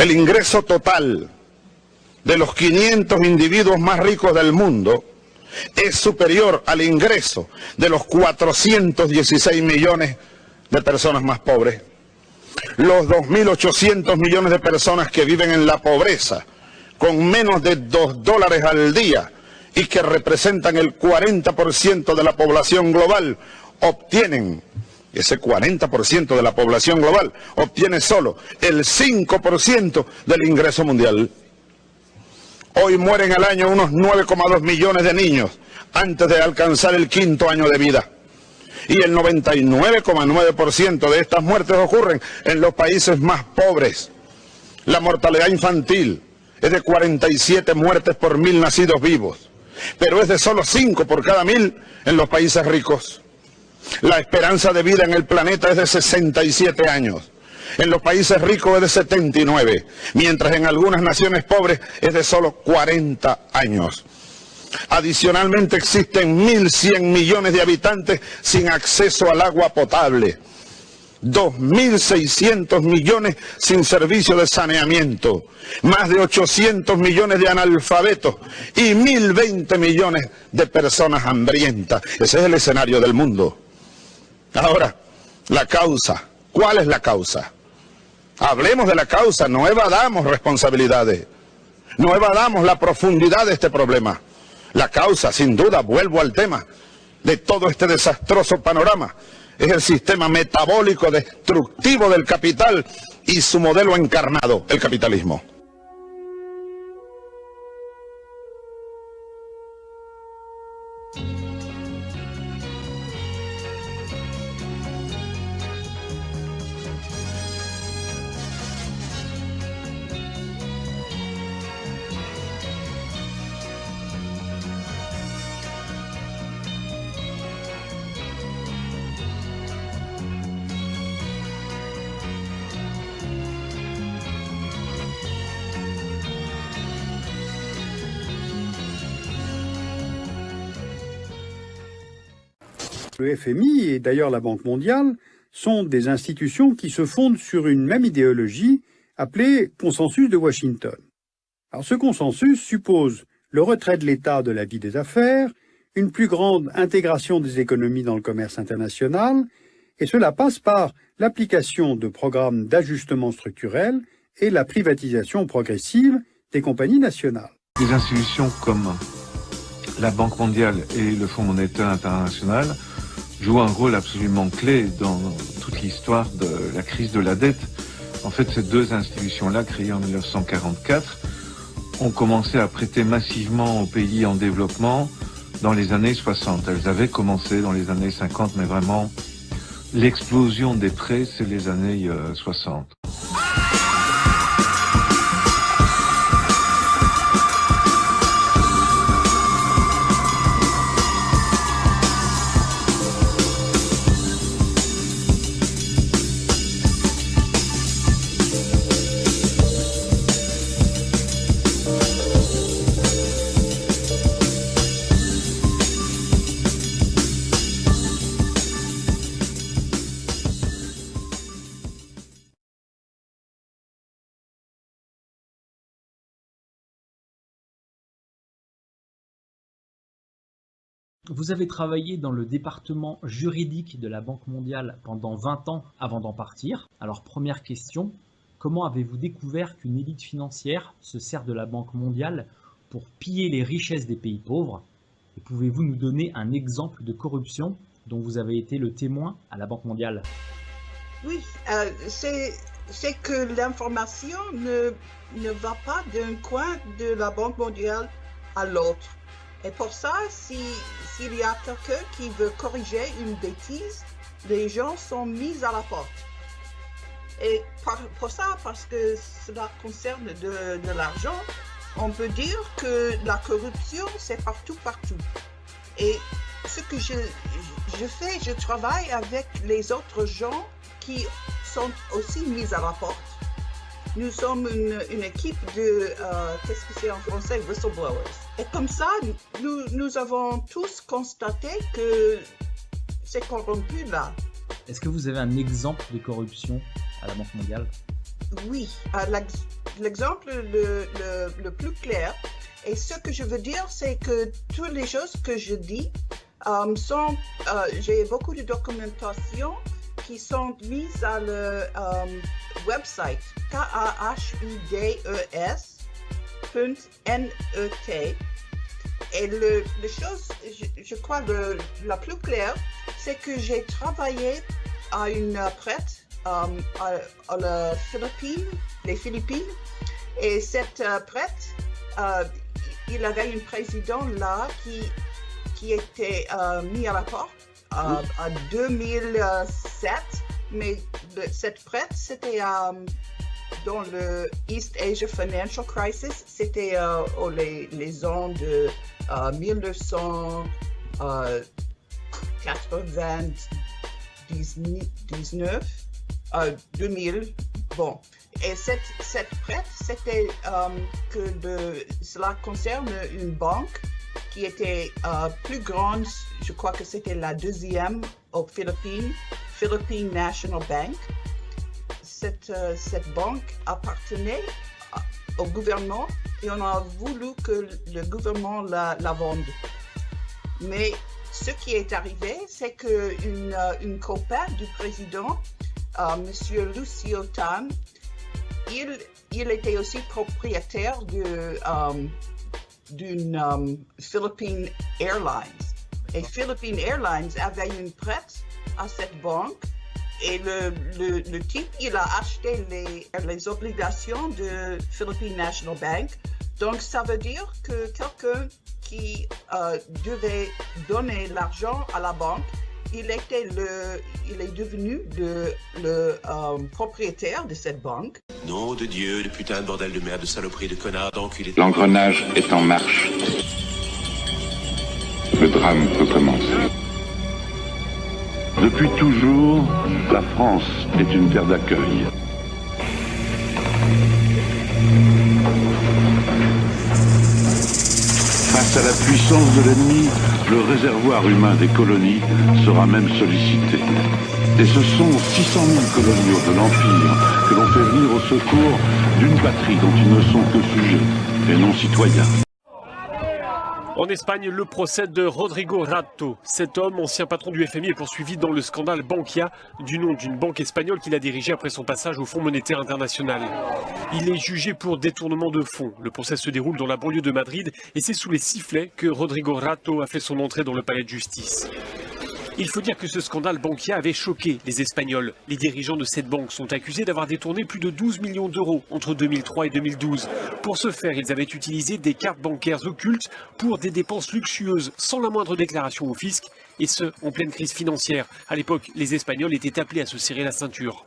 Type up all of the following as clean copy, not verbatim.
El ingreso total de los 500 individuos más ricos del mundo es superior al ingreso de los 416 millones de personas más pobres. Los 2.800 millones de personas que viven en la pobreza, con menos de $2 al día y que representan el 40% de la población global, obtienen, ese 40% de la población global, obtiene solo el 5% del ingreso mundial. Hoy mueren al año unos 9,2 millones de niños antes de alcanzar el 5º año de vida. Y el 99,9% de estas muertes ocurren en los países más pobres. La mortalidad infantil es de 47 muertes por 1.000 nacidos vivos, pero es de solo 5 por cada 1.000 en los países ricos. La esperanza de vida en el planeta es de 67 años. En los países ricos es de 79, mientras en algunas naciones pobres es de solo 40 años. Adicionalmente existen 1.100 millones de habitantes sin acceso al agua potable, 2.600 millones sin servicio de saneamiento, más de 800 millones de analfabetos y 1.020 millones de personas hambrientas. Ese es el escenario del mundo. Ahora, la causa. ¿Cuál es la causa? Hablemos de la causa, no evadamos responsabilidades, no evadamos la profundidad de este problema. La causa, sin duda, vuelvo al tema de todo este desastroso panorama, es el sistema metabólico destructivo del capital y su modelo encarnado, el capitalismo. Le FMI et d'ailleurs la Banque mondiale sont des institutions qui se fondent sur une même idéologie appelée consensus de Washington. Alors ce consensus suppose le retrait de l'État de la vie des affaires, une plus grande intégration des économies dans le commerce international, et cela passe par l'application de programmes d'ajustement structurel et la privatisation progressive des compagnies nationales. Des institutions comme la Banque mondiale et le Fonds monétaire international jouent un rôle absolument clé dans toute l'histoire de la crise de la dette. En fait, ces deux institutions-là, créées en 1944, ont commencé à prêter massivement aux pays en développement dans les années 60. Elles avaient commencé dans les années 50, mais vraiment, l'explosion des prêts, c'est les années 60. Vous avez travaillé dans le département juridique de la Banque mondiale pendant 20 ans avant d'en partir. Alors première question, comment avez-vous découvert qu'une élite financière se sert de la Banque mondiale pour piller les richesses des pays pauvres? Et pouvez-vous nous donner un exemple de corruption dont vous avez été le témoin à la Banque mondiale? Oui, c'est que l'information ne va pas d'un coin de la Banque mondiale à l'autre. Et pour ça, s'il y a quelqu'un qui veut corriger une bêtise, les gens sont mis à la porte. Et pour ça, parce que cela concerne de l'argent, on peut dire que la corruption, c'est partout. Et ce que je fais, je travaille avec les autres gens qui sont aussi mis à la porte. Nous sommes une équipe de, qu'est-ce que c'est en français, whistleblowers. Et comme ça, nous avons tous constaté que c'est corrompu là. Est-ce que vous avez un exemple de corruption à la Banque mondiale? Oui, l'exemple le plus clair. Et ce que je veux dire, c'est que toutes les choses que je dis sont... j'ai beaucoup de documentation qui sont mises à le website kahides.net. Et la chose, je crois, la plus claire, c'est que j'ai travaillé à une prête à les Philippines. Et cette prête, il avait un président là qui était mis à la porte en 2007. Mais cette prête, c'était dans le East Asia Financial Crisis. C'était les ans de 1999, 2000. Bon, et cette prête, c'était que cela concerne une banque qui était plus grande. Je crois que c'était la deuxième aux Philippines, Philippine National Bank. Cette banque appartenait au gouvernement et on a voulu que le gouvernement la vende. Mais ce qui est arrivé, c'est qu'une copain du président, Monsieur Lucio Tan, il était aussi propriétaire d'une Philippine Airlines. Et Philippine Airlines avait une prête à cette banque. Et le type, il a acheté les obligations de Philippine National Bank. Donc, ça veut dire que quelqu'un qui devait donner l'argent à la banque, il est devenu le propriétaire de cette banque. Nom de Dieu, de putain de bordel de merde, de saloperie, de connard, d'enculé. L'engrenage est en marche. Le drame peut commencer. Depuis toujours, la France est une terre d'accueil. Face à la puissance de l'ennemi, le réservoir humain des colonies sera même sollicité. Et ce sont 600 000 coloniaux de l'Empire que l'on fait venir au secours d'une patrie dont ils ne sont que sujets et non citoyens. En Espagne, le procès de Rodrigo Rato. Cet homme, ancien patron du FMI, est poursuivi dans le scandale Bankia, du nom d'une banque espagnole qu'il a dirigée après son passage au Fonds monétaire international. Il est jugé pour détournement de fonds. Le procès se déroule dans la banlieue de Madrid et c'est sous les sifflets que Rodrigo Rato a fait son entrée dans le palais de justice. Il faut dire que ce scandale Bankia avait choqué les Espagnols. Les dirigeants de cette banque sont accusés d'avoir détourné plus de 12 millions d'euros entre 2003 et 2012. Pour ce faire, ils avaient utilisé des cartes bancaires occultes pour des dépenses luxueuses, sans la moindre déclaration au fisc, et ce, en pleine crise financière. À l'époque, les Espagnols étaient appelés à se serrer la ceinture.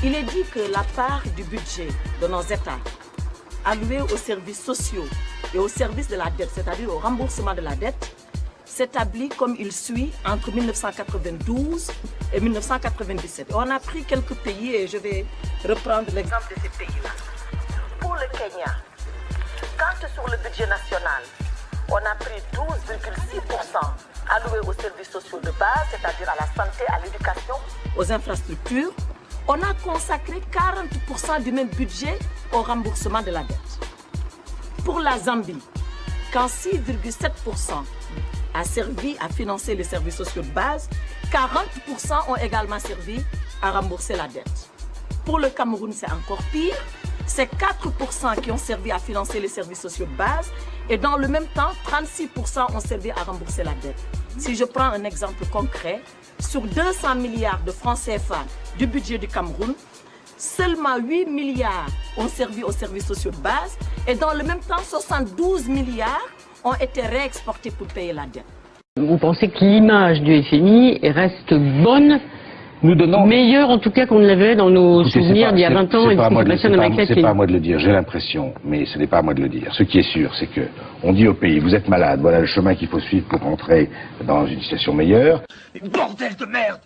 Il est dit que la part du budget de nos États allouée aux services sociaux et aux services de la dette, c'est-à-dire au remboursement de la dette, s'établit comme il suit entre 1992 et 1997. On a pris quelques pays et je vais reprendre l'exemple de ces pays-là. Pour le Kenya, quand sur le budget national, on a pris 12,6% alloués aux services sociaux de base, c'est-à-dire à la santé, à l'éducation, aux infrastructures, on a consacré 40% du même budget au remboursement de la dette. Pour la Zambie, quand 6,7% a servi à financer les services sociaux de base, 40% ont également servi à rembourser la dette. Pour le Cameroun, c'est encore pire. C'est 4% qui ont servi à financer les services sociaux de base et dans le même temps, 36% ont servi à rembourser la dette. Si je prends un exemple concret, sur 200 milliards de francs CFA du budget du Cameroun, seulement 8 milliards ont servi aux services sociaux de base et dans le même temps, 72 milliards ont été réexportés pour payer la dette. Vous pensez que l'image du FMI reste bonne, meilleure en tout cas qu'on ne l'avait dans nos souvenirs d'il y a 20 ans et ce qui passionne avec la C'est pas à moi de le dire, j'ai l'impression, mais ce n'est pas à moi de le dire. Ce qui est sûr, c'est que on dit au pays, vous êtes malade, voilà le chemin qu'il faut suivre pour rentrer dans une situation meilleure. Bordel de merde!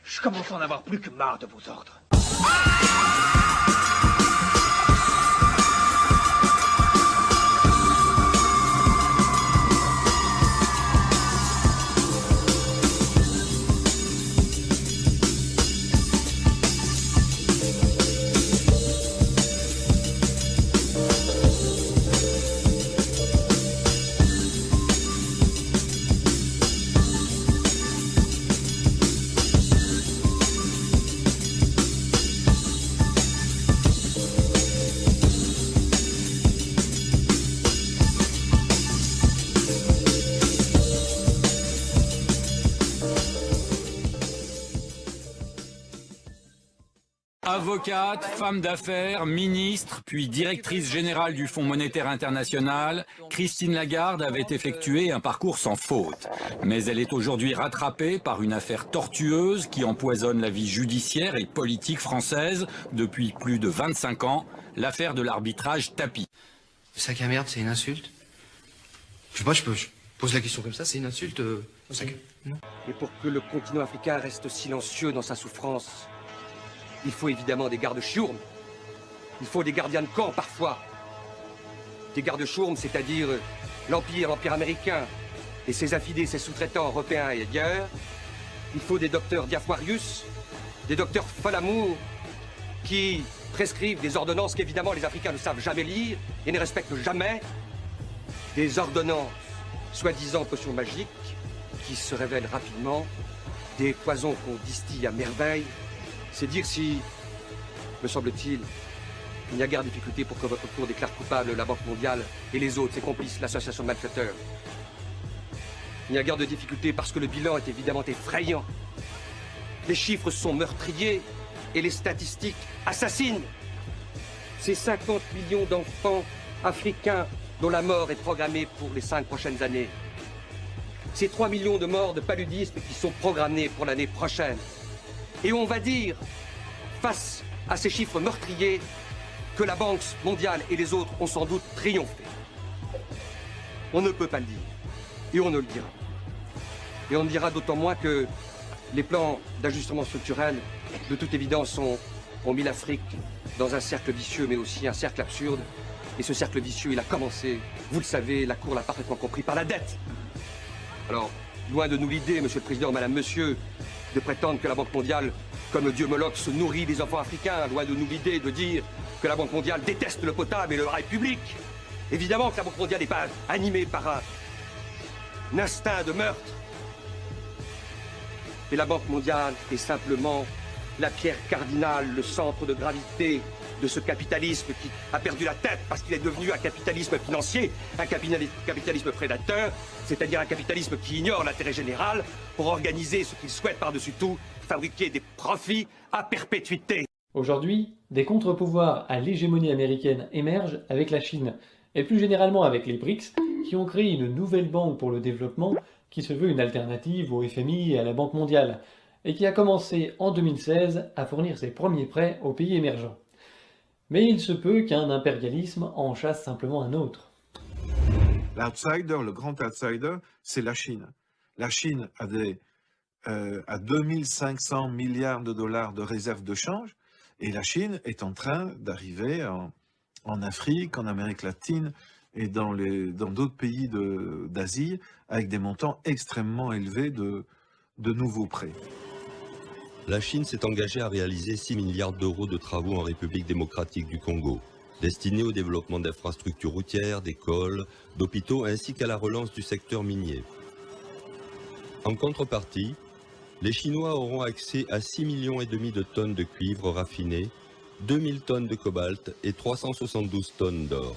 Je commence à en avoir plus que marre de vos ordres. Avocate, femme d'affaires, ministre, puis directrice générale du Fonds monétaire international, Christine Lagarde avait effectué un parcours sans faute. Mais elle est aujourd'hui rattrapée par une affaire tortueuse qui empoisonne la vie judiciaire et politique française depuis plus de 25 ans, l'affaire de l'arbitrage Tapie. Sac à merde, c'est une insulte? Je sais pas, je pose la question comme ça, c'est une insulte non. Et pour que le continent africain reste silencieux dans sa souffrance, il faut évidemment des gardes-chourmes. Il faut des gardiens de camp parfois. Des gardes-chourmes, c'est-à-dire l'Empire américain et ses affidés, ses sous-traitants européens et ailleurs. Il faut des docteurs Diafoirius, des docteurs Folamour, qui prescrivent des ordonnances qu'évidemment les Africains ne savent jamais lire et ne respectent jamais. Des ordonnances, soi-disant potions magiques, qui se révèlent rapidement, des poisons qu'on distille à merveille. C'est dire si, me semble-t-il, il n'y a guère de difficulté pour que votre cour déclare coupable la Banque mondiale et les autres, ses complices, l'association de malfaiteurs. Il n'y a guère de difficulté parce que le bilan est évidemment effrayant. Les chiffres sont meurtriers et les statistiques assassines. C'est 50 millions d'enfants africains dont la mort est programmée pour les 5 prochaines années. C'est 3 millions de morts de paludisme qui sont programmés pour l'année prochaine. Et on va dire, face à ces chiffres meurtriers, que la Banque mondiale et les autres ont sans doute triomphé. On ne peut pas le dire. Et on ne le dira. Et on le dira d'autant moins que les plans d'ajustement structurel, de toute évidence, ont mis l'Afrique dans un cercle vicieux, mais aussi un cercle absurde. Et ce cercle vicieux, il a commencé, vous le savez, la Cour l'a parfaitement compris, par la dette. Alors, loin de nous l'idée, Monsieur le Président, Madame, Monsieur, de prétendre que la Banque mondiale, comme le dieu Moloch, se nourrit des enfants africains, loin de nous l'idée de dire que la Banque mondiale déteste le potable et le rail public. Évidemment que la Banque mondiale n'est pas animée par un instinct de meurtre. Et la Banque mondiale est simplement la pierre cardinale, le centre de gravité de ce capitalisme qui a perdu la tête parce qu'il est devenu un capitalisme financier, un capitalisme prédateur, c'est-à-dire un capitalisme qui ignore l'intérêt général pour organiser ce qu'il souhaite par-dessus tout, fabriquer des profits à perpétuité. Aujourd'hui, des contre-pouvoirs à l'hégémonie américaine émergent avec la Chine, et plus généralement avec les BRICS, qui ont créé une nouvelle banque pour le développement qui se veut une alternative au FMI et à la Banque mondiale, et qui a commencé en 2016 à fournir ses premiers prêts aux pays émergents. Mais il se peut qu'un impérialisme en chasse simplement un autre. L'outsider, le grand outsider, c'est la Chine. La Chine a 2500 milliards de dollars de réserves de change, et la Chine est en train d'arriver en Afrique, en Amérique latine et dans d'autres pays d'Asie avec des montants extrêmement élevés de nouveaux prêts. La Chine s'est engagée à réaliser 6 milliards d'euros de travaux en République démocratique du Congo, destinés au développement d'infrastructures routières, d'écoles, d'hôpitaux ainsi qu'à la relance du secteur minier. En contrepartie, les Chinois auront accès à 6,5 millions de tonnes de cuivre raffiné, 2000 tonnes de cobalt et 372 tonnes d'or.